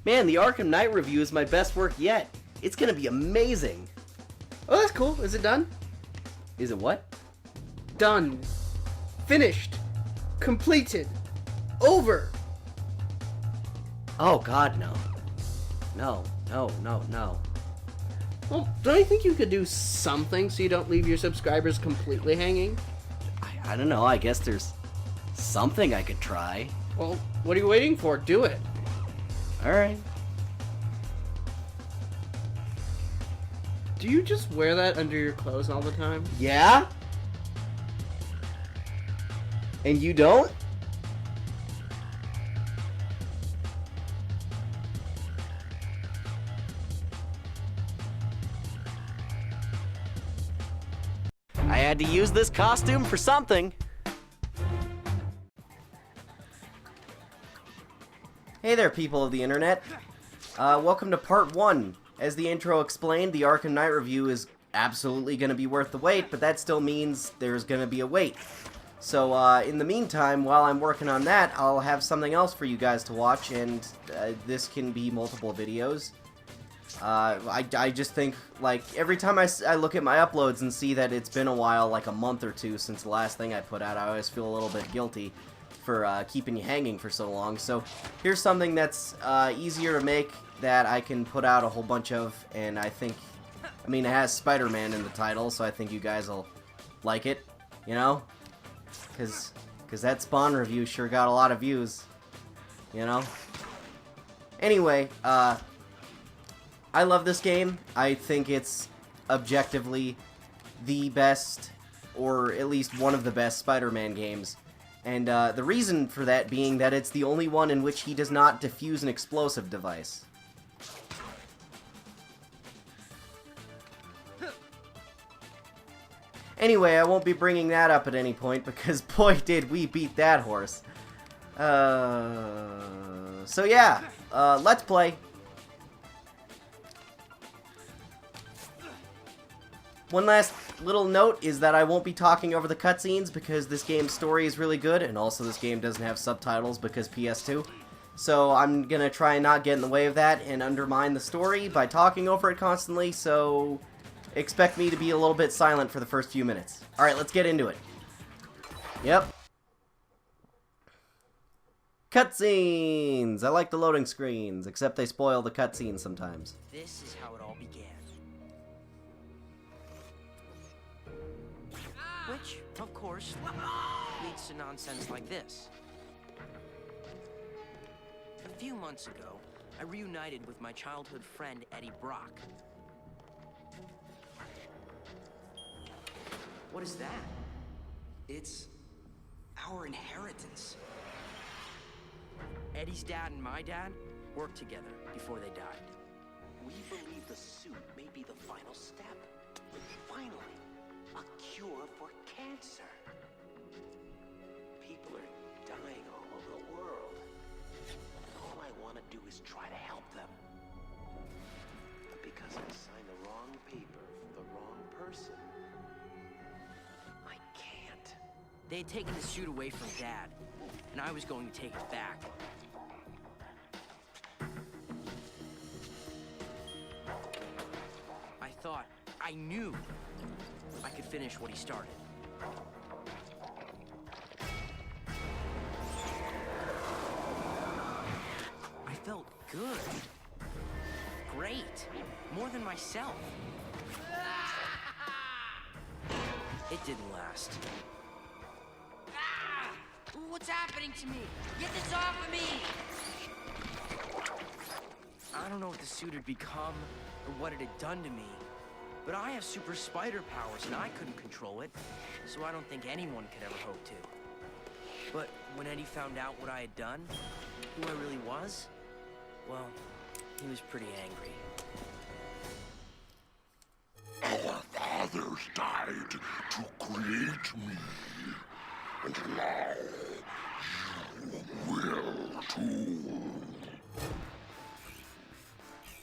Man, the Arkham Knight review is my best work yet. It's gonna be amazing. Oh, that's cool. Is it done? Is it what? Done. Finished. Completed. Over. Oh god, no. No. Well, don't you think you could do something so you don't leave your subscribers completely hanging? I don't know, I guess there's something I could try. Well, what are you waiting for? Do it. Alright. Do you just wear that under your clothes all the time? Yeah? And you don't? I had to use this costume for something. Hey there, people of the internet. Welcome to part 1. As the intro explained, the Arkham Knight review is absolutely going to be worth the wait, but that still means there's going to be a wait. So, in the meantime, while I'm working on that, I'll have something else for you guys to watch, and this can be multiple videos. I just think, like, every time I look at my uploads and see that it's been a while, like a month or two since the last thing I put out, I always feel a little bit guilty for keeping you hanging for so long. So, here's something that's easier to make that I can put out a whole bunch of, and I think, I mean, it has Spider-Man in the title, so I think you guys will like it, you know? Because that Spawn review sure got a lot of views, you know? Anyway, I love this game. I think it's objectively the best, or at least one of the best Spider-Man games. And the reason for that being that it's the only one in which he does not defuse an explosive device. Anyway, I won't be bringing that up at any point, because boy did we beat that horse. So yeah, let's play. One last little note is that I won't be talking over the cutscenes because this game's story is really good, and also this game doesn't have subtitles because PS2. So I'm gonna try and not get in the way of that and undermine the story by talking over it constantly, so expect me to be a little bit silent for the first few minutes. Alright, let's get into it. Yep. Cutscenes! I like the loading screens, except they spoil the cutscenes sometimes. This is how it all began. Which, of course, leads to nonsense like this. A few months ago, I reunited with my childhood friend Eddie Brock. What is that? It's our inheritance. Eddie's dad and my dad worked together before they died. We believe the suit may be the final step. Finally, a cure for cancer. People are dying all over the world. All I want to do is try to help them. But because I signed the wrong paper for the wrong person, I can't. They had taken the suit away from Dad, and I was going to take it back. I knew I could finish what he started. I felt good. Great. More than myself. It didn't last. What's happening to me? Get this off of me! I don't know what the suit had become or what it had done to me. But I have super spider powers, and I couldn't control it, so I don't think anyone could ever hope to. But when Eddie found out what I had done, who I really was, well, he was pretty angry. Our fathers died to create me, and now you will too.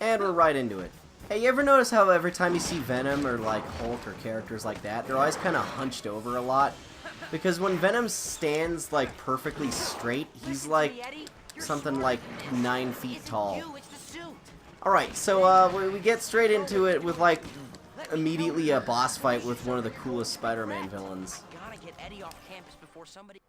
And we're right into it. Hey, you ever notice how every time you see Venom or like Hulk or characters like that, they're always kind of hunched over a lot? Because when Venom stands like perfectly straight, he's like something like 9 feet tall. Alright, so we get straight into it with, like, immediately a boss fight with one of the coolest Spider-Man villains. Gotta get Eddie off campus before somebody.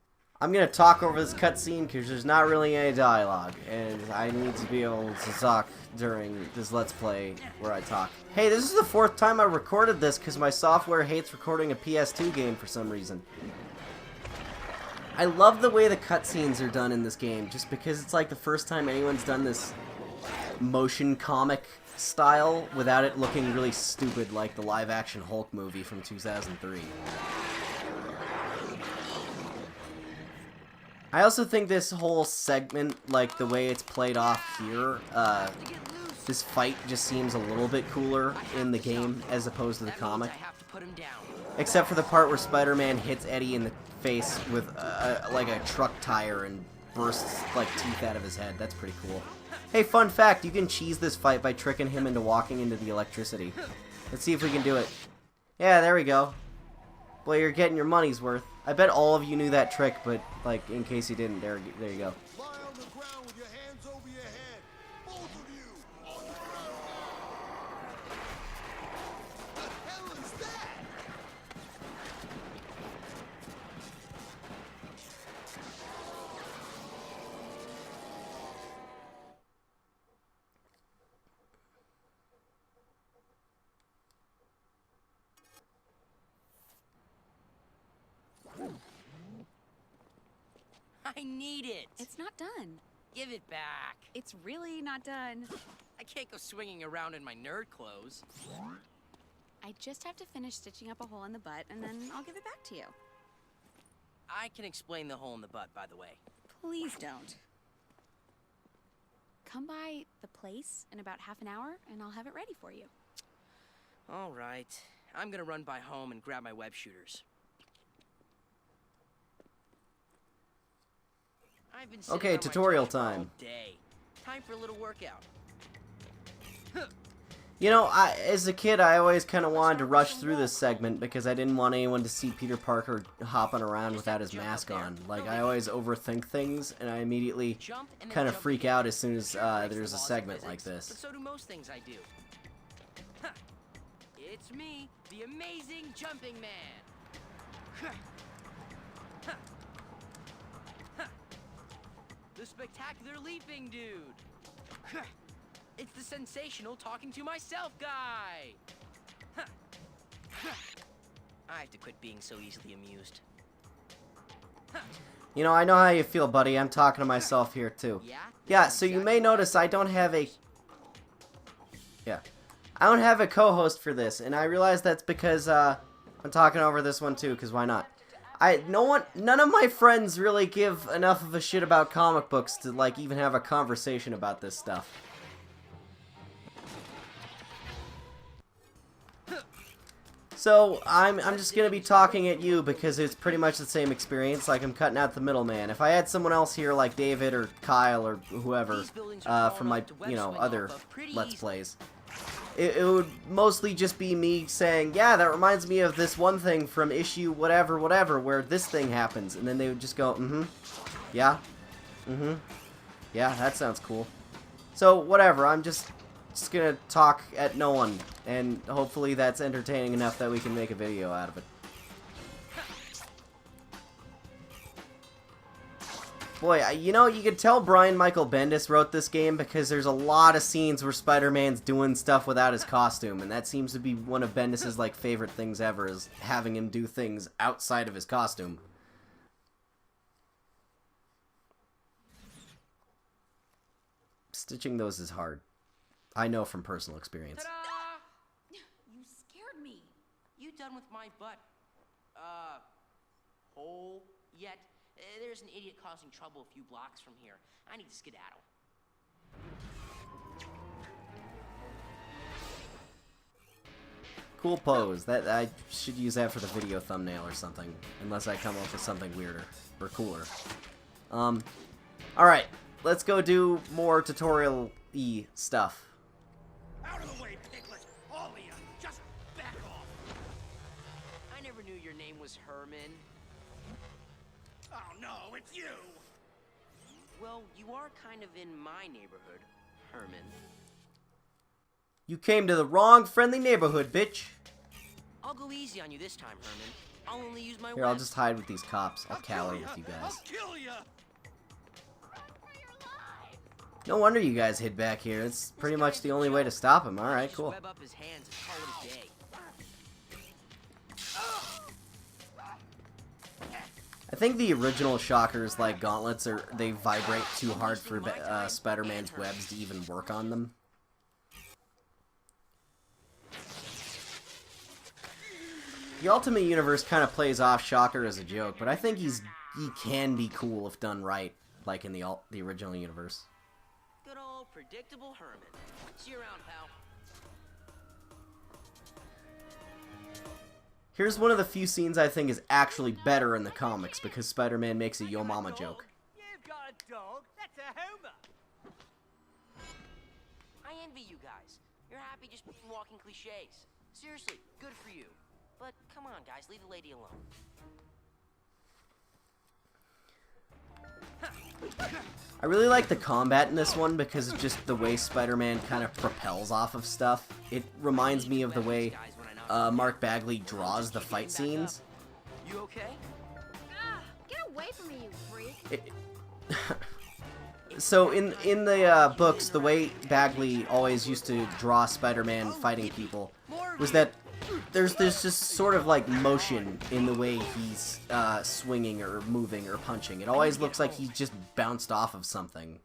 I'm gonna talk over this cutscene because there's not really any dialogue, and I need to be able to talk during this Let's Play where I talk. Hey, this is the 4th time I recorded this because my software hates recording a PS2 game for some reason. I love the way the cutscenes are done in this game, just because it's like the first time anyone's done this motion comic style without it looking really stupid like the live-action Hulk movie from 2003. I also think this whole segment, like the way it's played off here, this fight just seems a little bit cooler in the game as opposed to the comic. Except for the part where Spider-Man hits Eddie in the face with like a truck tire and bursts like teeth out of his head. That's pretty cool. Hey, fun fact, you can cheese this fight by tricking him into walking into the electricity. Let's see if we can do it. Yeah, there we go. Boy, you're getting your money's worth. I bet all of you knew that trick, but, like, in case you didn't, there you go. Lie on the ground with your hands over your head. Both of you. On the ground. The hell is that? I need it. It's not done. Give it back. It's really not done. I can't go swinging around in my nerd clothes. I just have to finish stitching up a hole in the butt, and then I'll give it back to you. I can explain the hole in the butt, by the way. Please don't. Come by the place in about half an hour, and I'll have it ready for you. All right. I'm gonna run by home and grab my web shooters. I've been sitting Okay, on my tutorial toes all time. day. Time for a little workout. You know, as a kid, I always kind of wanted to rush through this segment because I didn't want anyone to see Peter Parker hopping around without his mask on. Like, I always overthink things, and I immediately kind of freak out as soon as there's a segment like But this. so do most things I do. Ha! It's me, the amazing jumping man. Ha! Ha! Ha! The spectacular leaping dude. Ha! It's the sensational talking to myself guy. Ha! Ha! I have to quit being so easily amused. Ha! You know, I know how you feel, buddy. I'm talking to myself here, too. Yeah? Yeah, so you may notice I don't have a... Yeah. I don't have a co-host for this, and I realize that's because, I'm talking over this one, too, because why not? None of my friends really give enough of a shit about comic books to, like, even have a conversation about this stuff. So, I'm just gonna be talking at you because it's pretty much the same experience, like I'm cutting out the middleman. If I had someone else here like David or Kyle or whoever, from my, you know, other Let's Plays, it would mostly just be me saying, yeah, that reminds me of this one thing from issue whatever, where this thing happens, and then they would just go, yeah, yeah, that sounds cool. So, whatever, I'm just gonna talk at no one, and hopefully that's entertaining enough that we can make a video out of it. Boy, you know, you could tell Brian Michael Bendis wrote this game because there's a lot of scenes where Spider-Man's doing stuff without his costume, and that seems to be one of Bendis's, like, favorite things ever, is having him do things outside of his costume. Stitching those is hard. I know from personal experience. Ta-da! You scared me. You done with my butt, hole yet? There's an idiot causing trouble a few blocks from here. I need to skedaddle. Cool pose. That I should use that for the video thumbnail or something, unless I come up with something weirder or cooler. Alright, let's go do more tutorial-y stuff. Out of the way, Piglet! All of you, just back off! I never knew your name was Herman. Oh no, it's you! Well, you are kind of in my neighborhood, Herman. You came to the wrong friendly neighborhood, bitch. I'll go easy on you this time, Herman. I'll only use my Here, I'll webs. just hide with these cops. I'll cower with you guys. I'll kill ya! No wonder you guys hid back here. It's pretty much the only way to stop him. Alright, Just cool. web up his hands and call it a day. I think the original Shockers, like gauntlets, they vibrate too hard for Spider-Man's webs to even work on them. The Ultimate Universe kind of plays off Shocker as a joke, but I think he can be cool if done right, like in the original universe. Good old predictable Herman. See you around, pal. Here's one of the few scenes I think is actually better in the comics because Spider-Man makes a yo mama joke. You've got a dog. That's a Homer. I envy you guys. You're happy just being walking cliches. Seriously, good for you. But come on, guys, leave the lady alone. I really like the combat in this one because of just the way Spider-Man kind of propels off of stuff. It reminds me of the way Mark Bagley draws the fight scenes. You okay? Get away from me, you freak. So in the books, the way Bagley always used to draw Spider-Man fighting people was that there's this just sort of like motion in the way he's swinging or moving or punching. It always looks like he's just bounced off of something.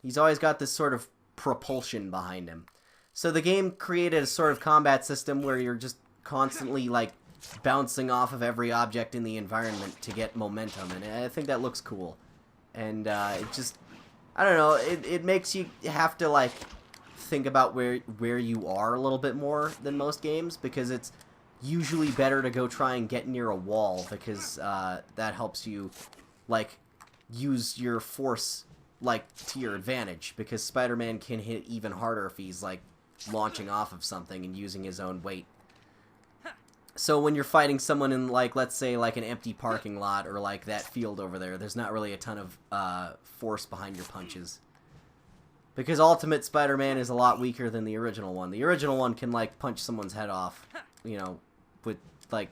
He's always got this sort of propulsion behind him. So the game created a sort of combat system where you're just constantly like bouncing off of every object in the environment to get momentum, and I think that looks cool. And it just, I don't know, it makes you have to like think about where you are a little bit more than most games, because it's usually better to go try and get near a wall, because that helps you like use your force like to your advantage, because Spider-Man can hit even harder if he's like launching off of something and using his own weight. So when you're fighting someone in, like, let's say like an empty parking lot or like that field over there, there's not really a ton of force behind your punches. Because Ultimate Spider-Man is a lot weaker than the original one. The original one can, like, punch someone's head off, you know, with, like,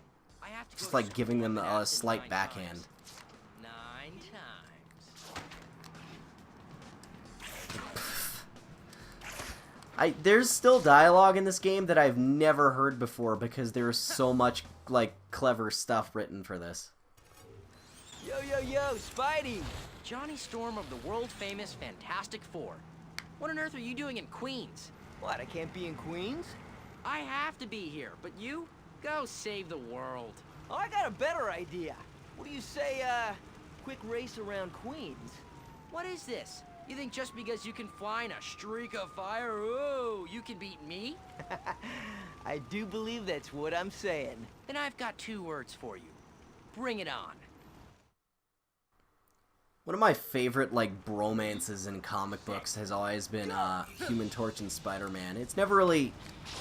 just, like, giving them a slight backhand. 9 times. There's still dialogue in this game that I've never heard before because there's so much, like, clever stuff written for this. Yo, yo, yo, Spidey! Johnny Storm of the world-famous Fantastic Four. What on earth are you doing in Queens? What, I can't be in Queens? I have to be here, but you? Go save the world. Oh, I got a better idea. What do you say, quick race around Queens? What is this? You think just because you can fly in a streak of fire, ooh, you can beat me? I do believe that's what I'm saying. Then I've got 2 words for you. Bring it on. One of my favorite, like, bromances in comic books has always been Human Torch and Spider-Man. It's never really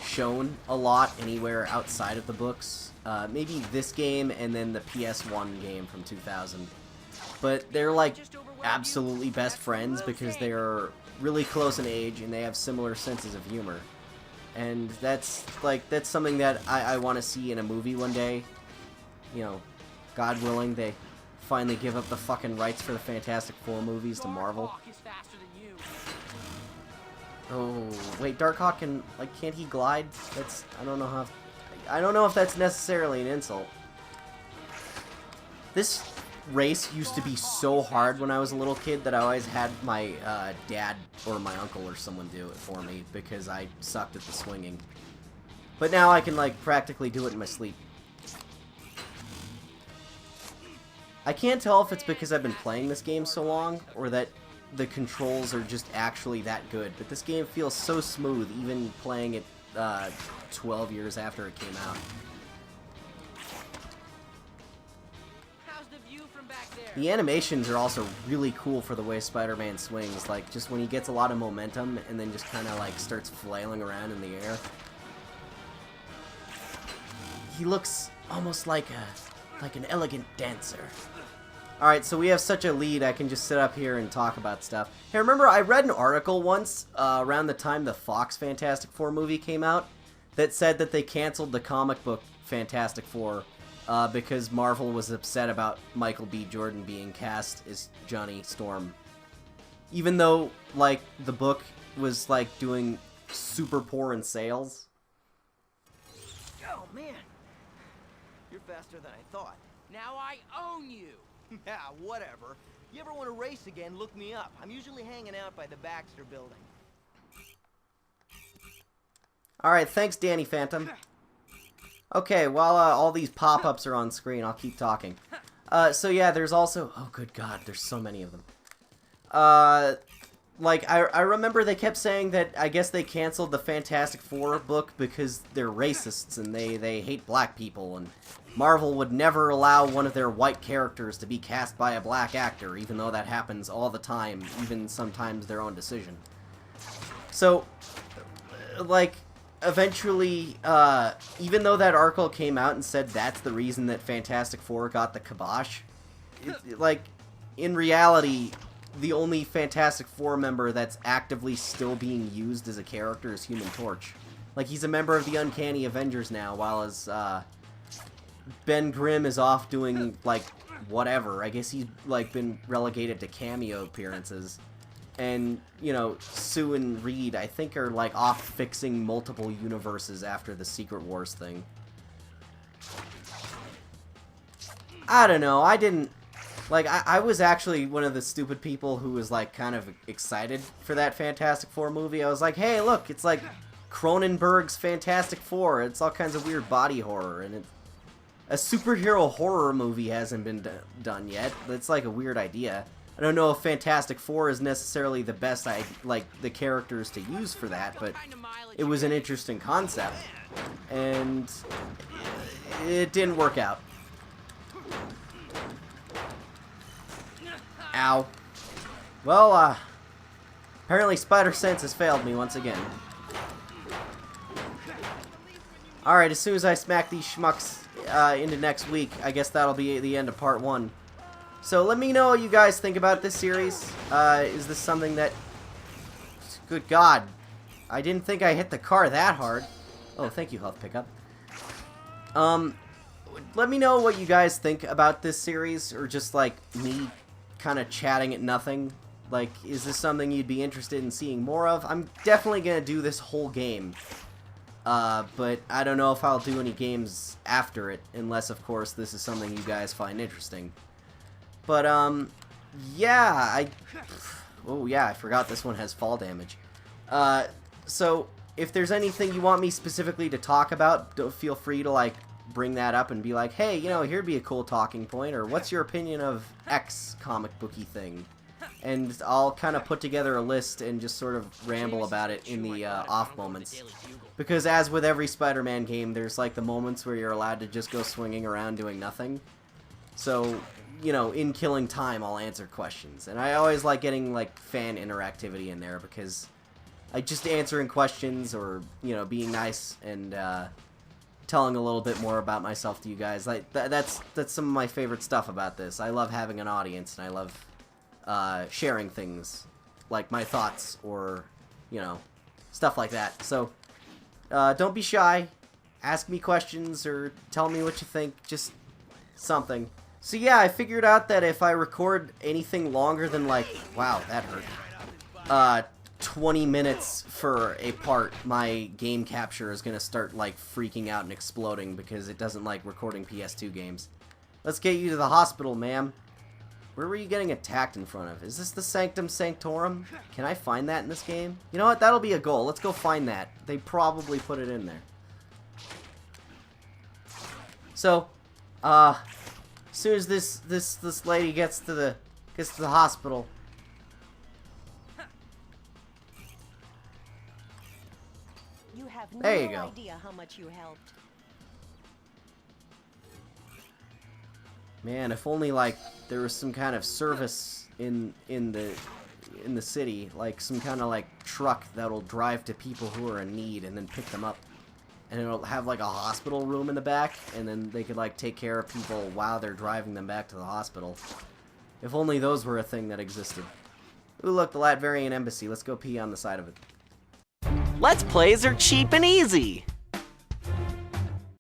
shown a lot anywhere outside of the books. Maybe this game and then the PS1 game from 2000. But they're, like, absolutely best friends because they're really close in age and they have similar senses of humor. And that's something that I want to see in a movie one day. You know, God willing, they finally give up the fucking rights for the Fantastic Four movies to Marvel. Oh, wait, Darkhawk can, like, can't he glide? That's, I don't know if that's necessarily an insult. This race used to be so hard when I was a little kid that I always had my dad or my uncle or someone do it for me because I sucked at the swinging. But now I can, like, practically do it in my sleep. I can't tell if it's because I've been playing this game so long or that the controls are just actually that good, but this game feels so smooth even playing it 12 years after it came out. The animations are also really cool for the way Spider-Man swings, like just when he gets a lot of momentum and then just kind of like starts flailing around in the air. He looks almost like an elegant dancer. Alright, so we have such a lead, I can just sit up here and talk about stuff. Hey, remember, I read an article once, around the time the Fox Fantastic Four movie came out, that said that they canceled the comic book Fantastic Four, because Marvel was upset about Michael B. Jordan being cast as Johnny Storm. Even though, like, the book was, like, doing super poor in sales. Oh, man. You're faster than I thought. Now I own you! Yeah, whatever. You ever want to race again, look me up. I'm usually hanging out by the Baxter building. Alright, thanks, Danny Phantom. Okay, while all these pop-ups are on screen, I'll keep talking. So yeah, there's also... Oh, good God, there's so many of them. Like, I remember they kept saying that I guess they canceled the Fantastic Four book because they're racists and they hate black people, and Marvel would never allow one of their white characters to be cast by a black actor, even though that happens all the time, even sometimes their own decision. So, like, eventually, even though that article came out and said that's the reason that Fantastic Four got the kibosh, like, in reality, the only Fantastic Four member that's actively still being used as a character is Human Torch. Like, he's a member of the Uncanny Avengers now, while as, Ben Grimm is off doing, like, whatever. I guess he's, like, been relegated to cameo appearances. And, you know, Sue and Reed, I think, are, like, off fixing multiple universes after the Secret Wars thing. I don't know, I didn't... Like, I was actually one of the stupid people who was, like, kind of excited for that Fantastic Four movie. I was like, hey, look, it's like Cronenberg's Fantastic Four. It's all kinds of weird body horror, and it's... A superhero horror movie hasn't been done yet. That's, like, a weird idea. I don't know if Fantastic Four is necessarily the best, like, the characters to use for that, but it was an interesting concept. And it didn't work out. Ow. Well, apparently Spider Sense has failed me once again. Alright, as soon as I smack these schmucks into next week, I guess that'll be the end of part 1. So let me know what you guys think about this series. Is this something that... Good God. I didn't think I hit the car that hard. Oh, thank you, Health Pickup. Let me know what you guys think about this series, or just, like, me kind of chatting at nothing. Like, is this something you'd be interested in seeing more of? I'm definitely gonna do this whole game. But I don't know if I'll do any games after it, unless, of course, this is something you guys find interesting. But, yeah, oh, yeah, I forgot this one has fall damage. So, if there's anything you want me specifically to talk about, don't feel free to, like, bring that up and be like, hey, you know, here'd be a cool talking point, or what's your opinion of X comic booky thing? And I'll kind of put together a list and just sort of ramble about it in the off moments. Because as with every Spider-Man game, there's like the moments where you're allowed to just go swinging around doing nothing. So, you know, in killing time, I'll answer questions. And I always like getting, like, fan interactivity in there, because I just answering questions or, you know, being nice and telling a little bit more about myself to you guys. Like, that's some of my favorite stuff about this. I love having an audience, and I love sharing things, like my thoughts or, you know, stuff like that. So, don't be shy. Ask me questions or tell me what you think. Just something. So yeah, I figured out that if I record anything longer than, like, wow, that hurt, 20 minutes for a part, my game capture is gonna start, like, freaking out and exploding because it doesn't like recording PS2 games. Let's get you to the hospital, ma'am. Where were you getting attacked in front of? Is this the Sanctum Sanctorum? Can I find that in this game? You know what? That'll be a goal. Let's go find that. They probably put it in there. So, as soon as this lady gets to the hospital. You have There you no go. idea how much you helped. Man, if only, like, there was some kind of service in the city, like some kind of, like, truck that'll drive to people who are in need and then pick them up. And it'll have, like, a hospital room in the back, and then they could, like, take care of people while they're driving them back to the hospital. If only those were a thing that existed. Ooh, look, the Latvian embassy. Let's go pee on the side of it. Let's Plays are cheap and easy.